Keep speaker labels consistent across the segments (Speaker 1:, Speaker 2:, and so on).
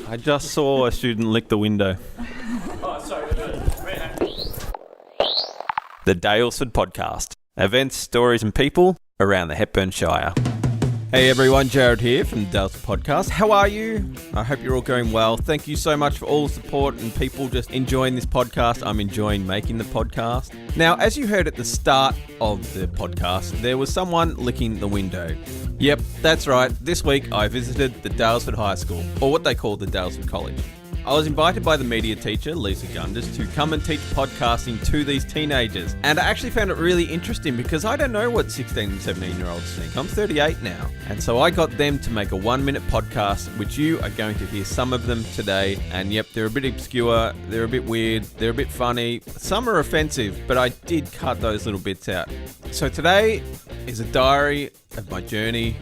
Speaker 1: I just saw a student lick the window.
Speaker 2: Oh, sorry.
Speaker 1: The Daylesford Podcast. Events, stories and people around the Hepburn Shire. Hey everyone, Jared here from the Daylesford Podcast. How are you? I hope you're all going well. Thank you so much for all the support and people just enjoying this podcast. I'm enjoying making the podcast. Now, as you heard at the start of the podcast, there was someone licking the window. Yep, that's right. This week I visited the Daylesford High School, or what they call the Daylesford College. I was invited by the media teacher, Lisa Gunders, to come and teach podcasting to these teenagers. And I actually found it really interesting because I don't know what 16 and 17-year-olds think. I'm 38 now. And so I got them to make a 1-minute podcast, which you are going to hear some of them today. And yep, they're a bit obscure, they're a bit weird, they're a bit funny. Some are offensive, but I did cut those little bits out. So today is a diary of my journey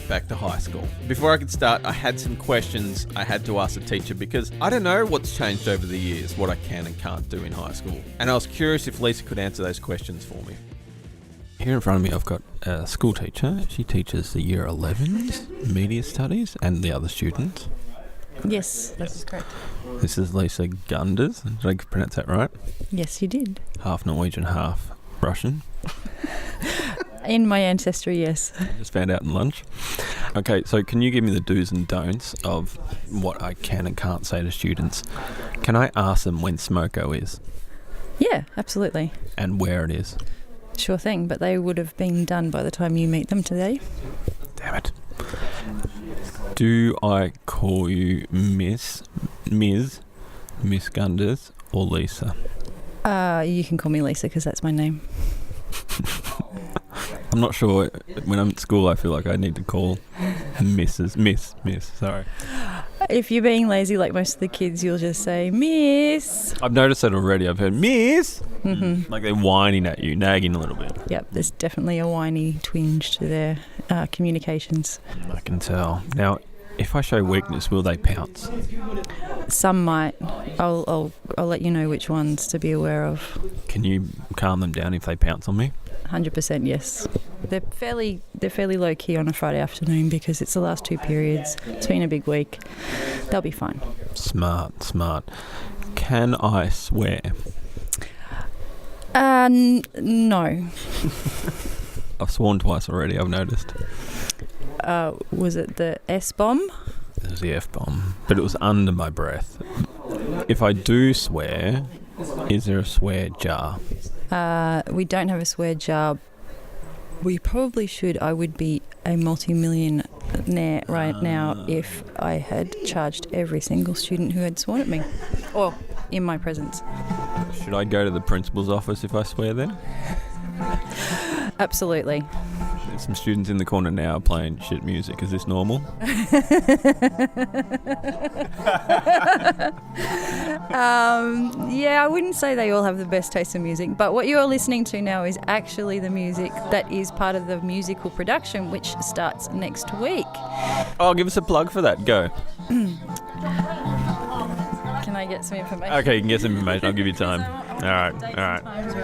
Speaker 1: back to high school. Before I could start, I had some questions I had to ask the teacher because I don't know what's changed over the years, what I can and can't do in high school. And I was curious if Lisa could answer those questions for me. Here in front of me, I've got a school teacher. She teaches the year 11s, media studies, and the other students.
Speaker 3: Yes, that is correct.
Speaker 1: This is Lisa Gunders. Did I pronounce that right?
Speaker 3: Yes, you did.
Speaker 1: Half Norwegian, half Russian.
Speaker 3: In my ancestry, yes.
Speaker 1: I just found out in lunch. Okay, so can you give me the do's and don'ts of what I can and can't say to students? Can I ask them when Smoko is?
Speaker 3: Yeah, absolutely.
Speaker 1: And where it is?
Speaker 3: Sure thing, but they would have been done by the time you meet them today.
Speaker 1: Damn it. Do I call you Miss Gunders, or Lisa?
Speaker 3: You can call me Lisa because that's my name.
Speaker 1: I'm not sure. When I'm at school, I feel like I need to call Miss, sorry.
Speaker 3: If you're being lazy like most of the kids, you'll just say, Miss.
Speaker 1: I've noticed that already. I've heard, Miss.
Speaker 3: Mm-hmm.
Speaker 1: Like they're whining at you, nagging a little bit.
Speaker 3: Yep, there's definitely a whiny twinge to their communications.
Speaker 1: I can tell. Now, if I show weakness, will they pounce?
Speaker 3: Some might. I'll let you know which ones to be aware of.
Speaker 1: Can you calm them down if they pounce on me?
Speaker 3: 100% yes. They're fairly low key on a Friday afternoon because it's the last 2 periods. It's been a big week. They'll be fine.
Speaker 1: Smart. Can I swear?
Speaker 3: No.
Speaker 1: I've sworn twice already, I've noticed.
Speaker 3: Was it the S-bomb?
Speaker 1: It was the F-bomb, but it was under my breath. If I do swear, is there a swear jar?
Speaker 3: We don't have a swear jar. We probably should. I would be a multi-millionaire right now if I had charged every single student who had sworn at me, or in my presence.
Speaker 1: Should I go to the principal's office if I swear then?
Speaker 3: Absolutely.
Speaker 1: There's some students in the corner now playing shit music. Is this normal?
Speaker 3: Yeah, I wouldn't say they all have the best taste in music, but what you're listening to now is actually the music that is part of the musical production, which starts next week.
Speaker 1: Oh, give us a plug for that. Go.
Speaker 3: Can I get some information?
Speaker 1: Okay, you can get some information. I'll give you time. All right.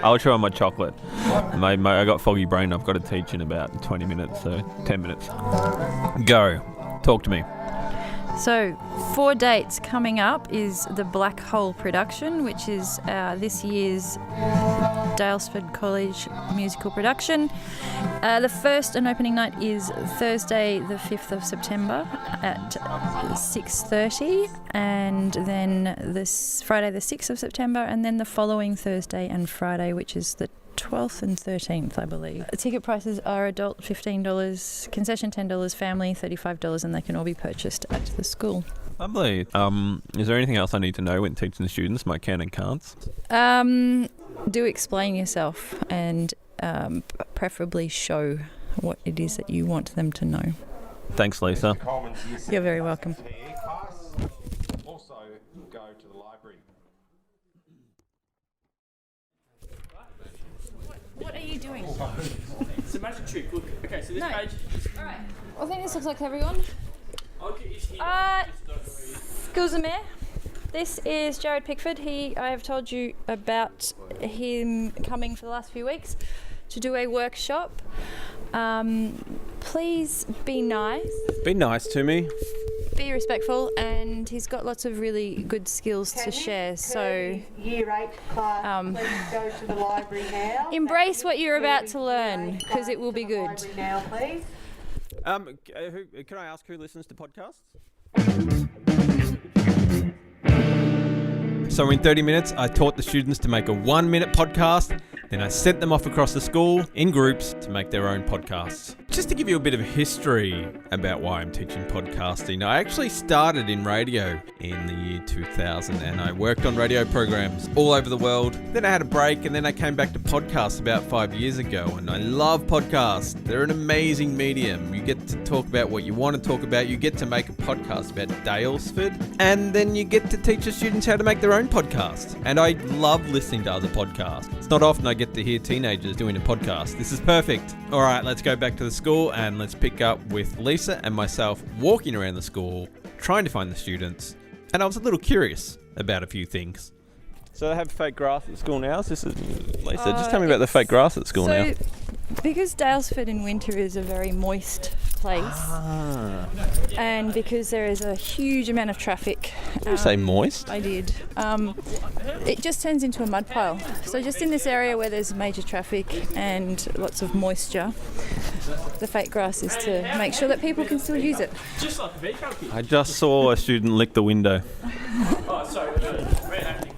Speaker 1: I'll try my chocolate. I got foggy brain. I've got to teach in about 20 minutes, so 10 minutes. Go. Talk to me.
Speaker 3: So, 4 dates coming up is the Black Hole production, which is this year's Daylesford College musical production. The first and opening night is Thursday the 5th of September at 6:30, and then this Friday the 6th of September, and then the following Thursday and Friday, which is the 12th and 13th, I believe. Ticket prices are adult $15, concession $10, family $35, and they can all be purchased at the school.
Speaker 1: Lovely. Is there anything else I need to know when teaching the students my can and can'ts?
Speaker 3: Do explain yourself and preferably show what it is that you want them to know.
Speaker 1: Thanks, Lisa.
Speaker 3: You're very welcome.
Speaker 1: Also, go to the library.
Speaker 3: What are you doing?
Speaker 2: It's a magic trick. Look, okay, so this page.
Speaker 3: Alright. I think this looks like everyone.
Speaker 2: I'll get you here.
Speaker 3: Excuse me. This is Jared Pickford. I have told you about him coming for the last few weeks to do a workshop. Please be nice.
Speaker 1: Be nice to me.
Speaker 3: be respectful, and he's got lots of really good skills to share. So
Speaker 4: Year 8 class, please go to the library now.
Speaker 3: embrace what you're about to learn, because it will be good.
Speaker 4: Library now, please.
Speaker 1: Can I ask who listens to podcasts? So in 30 minutes, I taught the students to make a 1-minute podcast. Then I sent them off across the school in groups to make their own podcasts. Just to give you a bit of history about why I'm teaching podcasting, I actually started in radio in the year 2000 and I worked on radio programs all over the world. Then I had a break and then I came back to podcasts about 5 years ago, and I love podcasts. They're an amazing medium. You get to talk about what you want to talk about. You get to make a podcast about Daylesford, and then you get to teach the students how to make their own podcast. And I love listening to other podcasts. It's not often I get to hear teenagers doing a podcast. This is perfect. All right, let's go back to the school and let's pick up with Lisa and myself walking around the school, trying to find the students. And I was a little curious about a few things. So they have fake grass at school now? Lisa, just tell me about the fake grass at school now.
Speaker 3: Because Daylesford in winter is a very moist place, and because there is a huge amount of traffic.
Speaker 1: Did you say moist?
Speaker 3: I did. It just turns into a mud pile. So just in this area where there's major traffic and lots of moisture, the fake grass is to make sure that people can still use it.
Speaker 2: Just like a VCAL kid.
Speaker 1: I just saw a student lick the window.
Speaker 2: Oh, sorry, reenacting.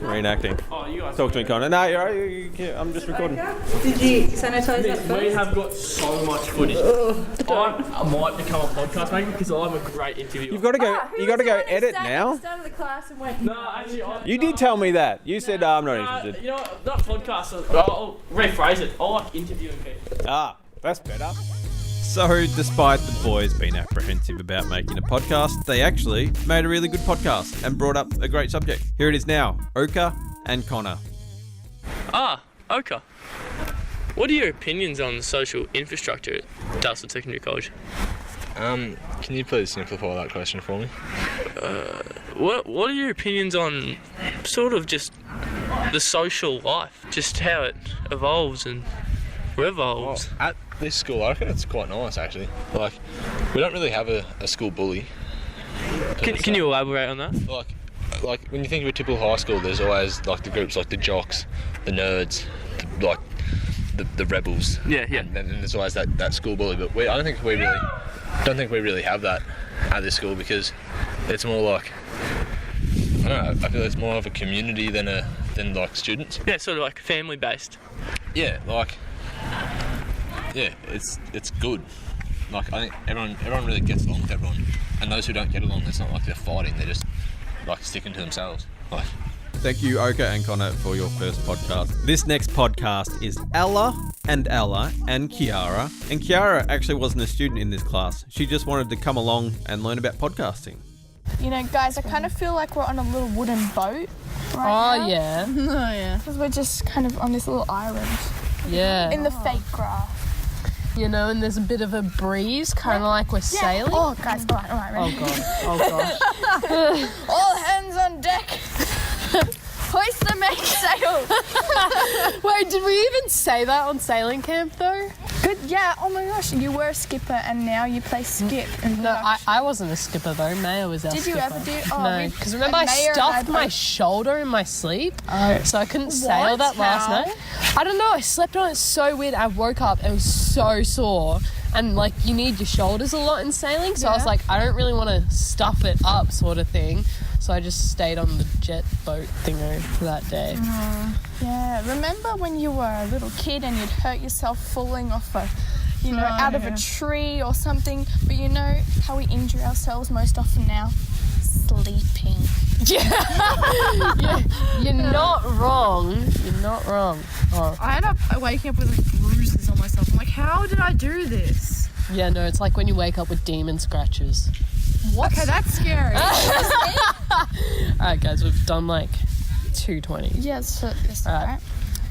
Speaker 1: Reenacting.
Speaker 2: Oh, you guys.
Speaker 1: Talk to me, Connor. No, you're right. I'm just recording.
Speaker 3: Did you sanitise that
Speaker 2: We
Speaker 3: first?
Speaker 2: have got so much footage. I might become a podcast maker because I'm a great interviewer.
Speaker 1: You've got to go. You got to go edit now.
Speaker 3: Start of the class and went.
Speaker 2: No, actually,
Speaker 1: You did tell me that. You said I'm not interested.
Speaker 2: You know what? Not podcast. I'll rephrase it. I like interviewing people.
Speaker 1: Ah, that's better. So, despite the boys being apprehensive about making a podcast, they actually made a really good podcast and brought up a great subject. Here it is now, Oka and Connor.
Speaker 2: Oka. What are your opinions on the social infrastructure at Daylesford Secondary College?
Speaker 5: Can you please simplify that question for me?
Speaker 2: What are your opinions on sort of just the social life, just how it evolves and revolves?
Speaker 5: Well, at this school, I reckon it's quite nice actually. Like, we don't really have a school bully.
Speaker 2: Can you elaborate on that?
Speaker 5: Like when you think of a typical high school, there's always like the groups like the jocks, the nerds, the rebels.
Speaker 2: Yeah.
Speaker 5: And then there's always that school bully. But I don't think we really have that at this school, because it's more like, I don't know, I feel it's more of a community than like students.
Speaker 2: Yeah, sort of like family based.
Speaker 5: Yeah, it's good. Like, I think everyone really gets along with everyone, and those who don't get along, it's not like they're fighting, they're just like sticking to themselves. Like,
Speaker 1: Thank you, Oka and Connor, for your first podcast. This next podcast is Ella and Kiara. And Kiara actually wasn't a student in this class. She just wanted to come along and learn about podcasting.
Speaker 6: You know, guys, I kind of feel like we're on a little wooden boat right now.
Speaker 7: Yeah. Oh, yeah.
Speaker 6: Because we're just kind of on this little island
Speaker 7: Yeah.
Speaker 6: in the fake grass.
Speaker 7: You know, and there's a bit of a breeze, kind of like we're sailing.
Speaker 6: Oh, guys, all right,
Speaker 7: Oh,
Speaker 6: ready?
Speaker 7: God. Oh, gosh.
Speaker 6: All hands on deck. Hoist the mainsail.
Speaker 7: Wait, did we even say that on sailing camp, though?
Speaker 6: Good, yeah. Oh, my gosh, you were a skipper and now you play skip. In
Speaker 7: No,
Speaker 6: production.
Speaker 7: I wasn't a skipper, though. Maya was our
Speaker 6: Did
Speaker 7: skipper.
Speaker 6: you ever do? Oh,
Speaker 7: No, because remember I
Speaker 6: Maya and
Speaker 7: stuffed my
Speaker 6: both-
Speaker 7: shoulder in my sleep, so I couldn't sail
Speaker 6: What?
Speaker 7: that last
Speaker 6: How?
Speaker 7: night. I don't know, I slept on it so weird. I woke up, it was so sore. And, like, you need your shoulders a lot in sailing, so I was
Speaker 6: Yeah.
Speaker 7: like, I don't really want to stuff it up sort of thing. So I just stayed on the jet boat thingo for that day.
Speaker 6: Yeah, remember when you were a little kid and you'd hurt yourself falling off out of a tree or something? But you know how we injure ourselves most often now? Sleeping.
Speaker 7: You're not wrong. You're not wrong. Oh.
Speaker 8: I end up waking up with like bruises on myself. I'm like, how did I do this?
Speaker 7: Yeah, no, it's like when you wake up with demon scratches.
Speaker 8: What? Okay, that's scary.
Speaker 7: Alright, guys, we've done like 2:20.
Speaker 6: Yes, that's
Speaker 7: Alright.
Speaker 6: right.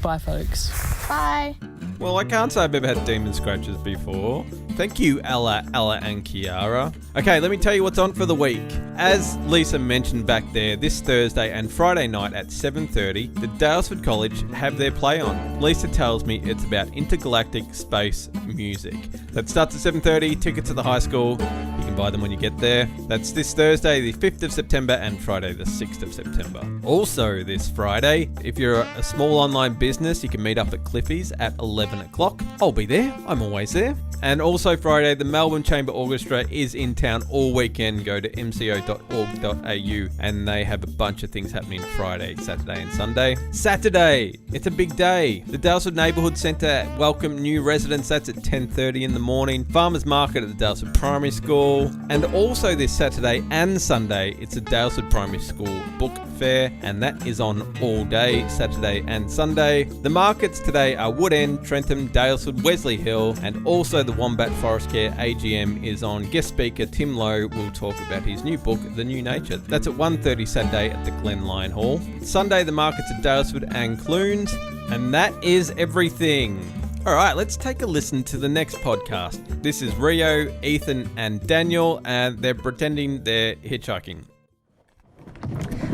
Speaker 7: Bye, folks.
Speaker 6: Bye.
Speaker 1: Well, I can't say I've ever had demon scratches before. Thank you, Ella and Kiara. Okay, let me tell you what's on for the week. As Lisa mentioned back there, this Thursday and Friday night at 7:30, the Daylesford College have their play on. Lisa tells me it's about intergalactic space music. That starts at 7:30, tickets to the high school. You can buy them when you get there. That's this Thursday, the 5th of September, and Friday, the 6th of September. Also this Friday, if you're a small online business, you can meet up at Cliffy's at 11 o'clock. I'll be there. I'm always there. And also Friday, the Melbourne Chamber Orchestra is in town all weekend. Go to mco.org.au and they have a bunch of things happening Friday, Saturday and Sunday. Saturday, it's a big day. The Daylesford Neighbourhood Centre welcome new residents. That's at 10:30 in the morning. Farmers Market at the Daylesford Primary School. And also this Saturday and Sunday, it's a Daylesford Primary School book fair, and that is on all day, Saturday and Sunday. The markets today are Wood End, Trentham, Daylesford, Wesley Hill, and also the Wombat Forest Care AGM is on. Guest speaker Tim Lowe will talk about his new book, The New Nature. That's at 1:30 Saturday at the Glen Lyon Hall. Sunday, the markets at Daylesford and Clunes, and that is everything. All right, let's take a listen to the next podcast. This is Rio, Ethan, and Daniel, and they're pretending they're hitchhiking.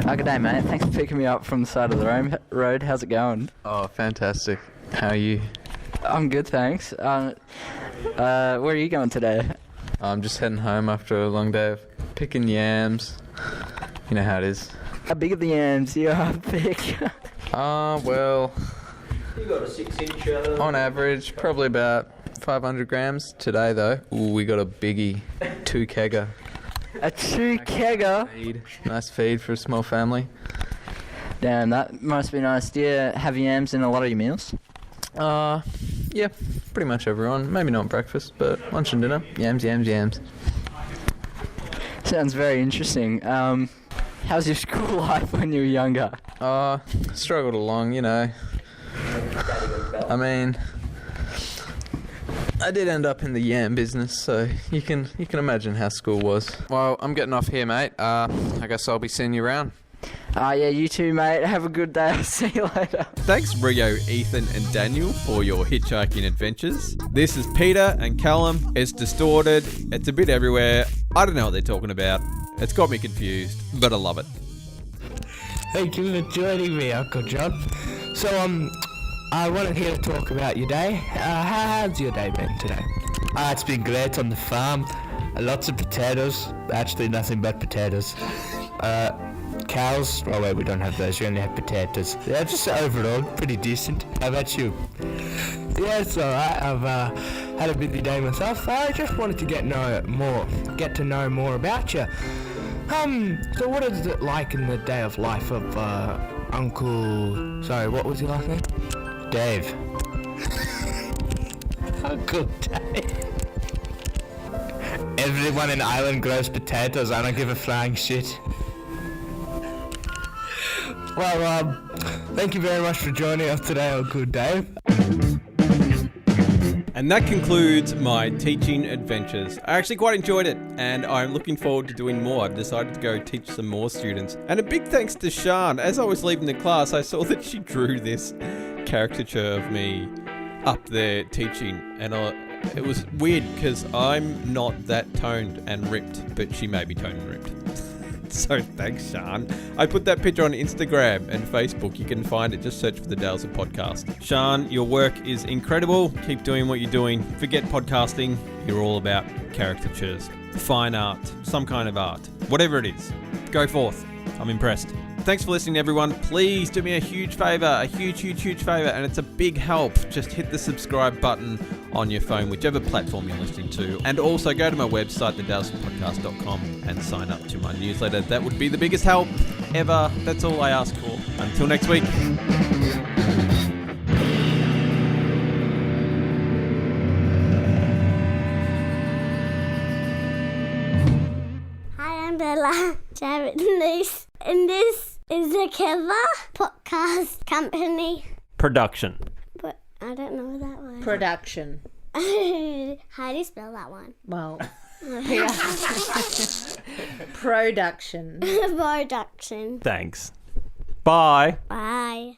Speaker 9: Oh, good day, mate. Thanks for picking me up from the side of the road. How's it going?
Speaker 10: Oh, fantastic. How are you?
Speaker 9: I'm good, thanks. Where are you going today?
Speaker 10: I'm just heading home after a long day of picking yams. You know how it is.
Speaker 9: How big are the yams you pick?
Speaker 10: Well,
Speaker 9: You got a 6-inch.
Speaker 10: on average, probably about 500 grams. Today, though, we got a biggie 2-kegger.
Speaker 9: A 2-kegger?
Speaker 10: Nice feed for a small family.
Speaker 9: Damn, that must be nice. Do you have yams in a lot of your meals?
Speaker 10: Yeah, pretty much everyone. Maybe not breakfast, but lunch and dinner. Yams.
Speaker 9: Sounds very interesting. How's your school life when you were younger?
Speaker 10: Struggled along, you know. I mean, I did end up in the yam business, so you can imagine how school was. Well, I'm getting off here, mate. I guess I'll be seeing you around.
Speaker 9: Yeah, you too, mate. Have a good day. I'll see you later.
Speaker 1: Thanks, Rio, Ethan, and Daniel, for your hitchhiking adventures. This is Peter and Callum. It's distorted. It's a bit everywhere. I don't know what they're talking about. It's got me confused, but I love it.
Speaker 11: Thank you for joining me, Uncle John. So, I wanted here to talk about your day. How's your day been today? It's been great on the farm. Lots of potatoes. Actually, nothing but potatoes. Cows. Oh wait, we don't have those. We only have potatoes. Yeah, just overall pretty decent. How about you? Yeah, it's alright. I've had a busy day myself. I just wanted to get to know more about you. So what is it like in the day of life of Uncle? Sorry, what was your last name? Dave. Uncle Dave. Everyone in Ireland grows potatoes. I don't give a flying shit. Well, thank you very much for joining us today, Uncle Dave.
Speaker 1: And that concludes my teaching adventures. I actually quite enjoyed it, and I'm looking forward to doing more. I've decided to go teach some more students. And a big thanks to Sian. As I was leaving the class, I saw that she drew this caricature of me up there teaching, and it was weird because I'm not that toned and ripped, but she may be toned and ripped. So thanks, Sian. I put that picture on Instagram and Facebook. You can find it. Just search for the Daylesford Podcast. Sian, your work is incredible. Keep doing what you're doing. Forget podcasting. You're all about caricatures, fine art, some kind of art, whatever it is. Go forth. I'm impressed. Thanks for listening, everyone. Please do me a huge favour, a huge favour, and it's a big help. Just hit the subscribe button on your phone, whichever platform you're listening to. And also go to my website, thedaylesfordpodcast.com, and sign up to my newsletter. That would be the biggest help ever. That's all I ask for. Until next week.
Speaker 12: Hi, I'm Bella Jarrett Nice, and this is the Keva Podcast Company.
Speaker 1: Production.
Speaker 12: But I don't know that one.
Speaker 13: Production.
Speaker 12: How do you spell that one?
Speaker 13: Well, production.
Speaker 12: Production.
Speaker 1: Thanks. Bye.
Speaker 12: Bye.